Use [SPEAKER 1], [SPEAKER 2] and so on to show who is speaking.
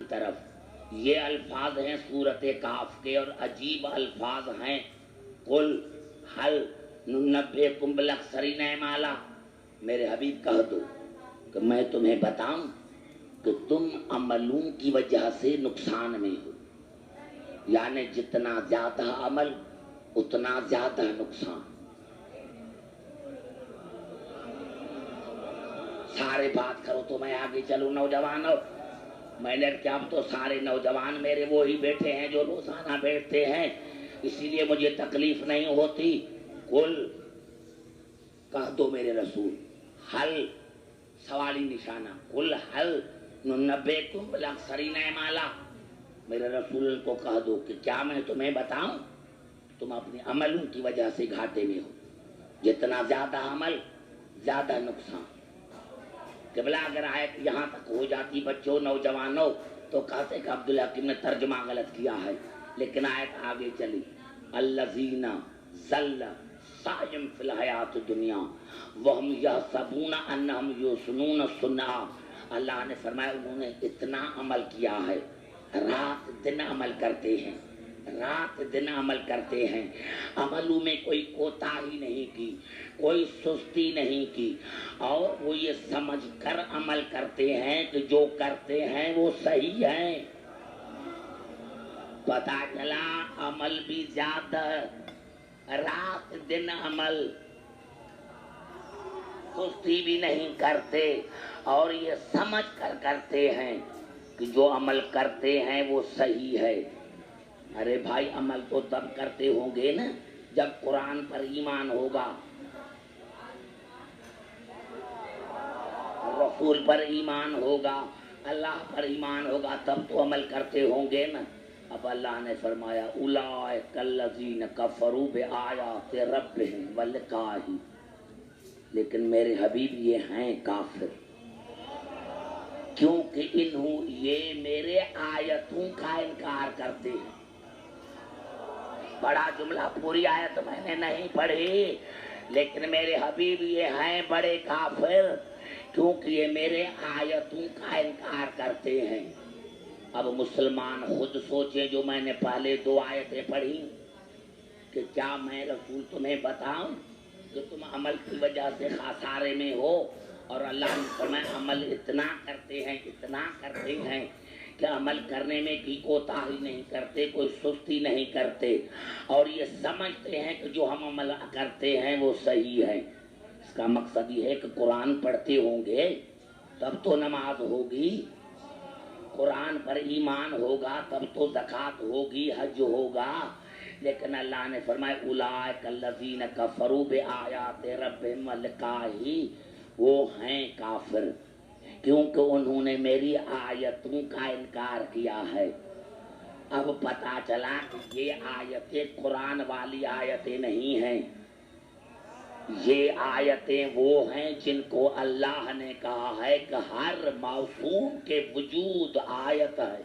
[SPEAKER 1] طرف۔ یہ الفاظ ہیں سورت کاف کے، اور عجیب الفاظ ہیں۔ قل حل ننبئکم بالاخسرین اعمالا، میرے حبیب کہہ دو کہ میں تمہیں بتاؤں کہ تم عملوں کی وجہ سے نقصان میں ہو، یعنی جتنا زیادہ عمل اتنا زیادہ نقصان۔ سارے بات کرو تو میں آگے چلوں۔ نوجوانوں، میں نے کیا، اب تو سارے نوجوان میرے وہی بیٹھے ہیں جو روزانہ بیٹھتے ہیں، اسی لیے مجھے تکلیف نہیں ہوتی۔ قل کہہ دو میرے رسول، حل سوالی نشانہ، قل حل ننبئکم بالاخسرین اعمالا، میرے رسول کو کہہ دو کہ کیا میں تمہیں بتاؤں تم اپنے عملوں کی وجہ سے گھاٹے میں ہو، جتنا زیادہ عمل زیادہ نقصان۔ قبلہ اگر آیت یہاں تک ہو جاتی بچوں نوجوانوں تو کہتے کہ عبدالحکیم نے ترجمہ غلط کیا ہے، لیکن آیت آگے چلی، الذین ضل سعیہم فی الحیات الدنیا وہم یحسبون انہم یحسنون صنعا، اللہ نے فرمایا انہوں نے اتنا عمل کیا ہے، رات دن عمل کرتے ہیں، رات دن عمل کرتے ہیں، عملوں میں کوئی کوتاہی نہیں کی، کوئی سستی نہیں کی، اور وہ یہ سمجھ کر عمل کرتے ہیں کہ جو کرتے ہیں وہ صحیح ہے۔ پتہ چلا عمل بھی زیادہ، رات دن عمل، سستی بھی نہیں کرتے، اور یہ سمجھ کر کرتے ہیں کہ جو عمل کرتے ہیں وہ صحیح ہے۔ ارے بھائی عمل تو تب کرتے ہوں گے نا جب قرآن پر ایمان ہوگا، رسول پر ایمان ہوگا، اللہ پر ایمان ہوگا، تب تو عمل کرتے ہوں گے نا۔ اب اللہ نے فرمایا اولئک الذین کفروا بآیات ربہم ولقائہ، لیکن میرے حبیب یہ ہیں کافر، کیونکہ یہ میرے آیتوں کا انکار کرتے ہیں۔ بڑا جملہ، پوری آیت میں نے نہیں پڑھی، لیکن میرے حبیب یہ ہیں بڑے کافر، کیونکہ یہ میرے آیتوں کا انکار کرتے ہیں۔ اب مسلمان خود سوچے، جو میں نے پہلے 2 آیتیں پڑھی، کہ کیا میں رسول تمہیں بتاؤں کہ تم عمل کی وجہ سے خسارے میں ہو، اور اللہ نے فرمایا عمل اتنا کرتے ہیں، اتنا کرتے ہیں کہ عمل کرنے میں کی کوتاہی نہیں کرتے، کوئی سستی نہیں کرتے، اور یہ سمجھتے ہیں کہ جو ہم عمل کرتے ہیں وہ صحیح ہے۔ اس کا مقصد یہ ہے کہ قرآن پڑھتے ہوں گے تب تو نماز ہوگی، قرآن پر ایمان ہوگا تب تو زکوٰۃ ہوگی، حج ہوگا، لیکن اللہ نے فرمایا اولئک الذین کفروا بآیات ربہم ولقائہ، وہ ہیں کافر کیونکہ انہوں نے میری آیتوں کا انکار کیا ہے۔ اب پتا چلا کہ یہ آیتیں قرآن والی آیتیں نہیں ہیں، یہ آیتیں وہ ہیں جن کو اللہ نے کہا ہے کہ ہر موصوف کے وجود آیت ہے۔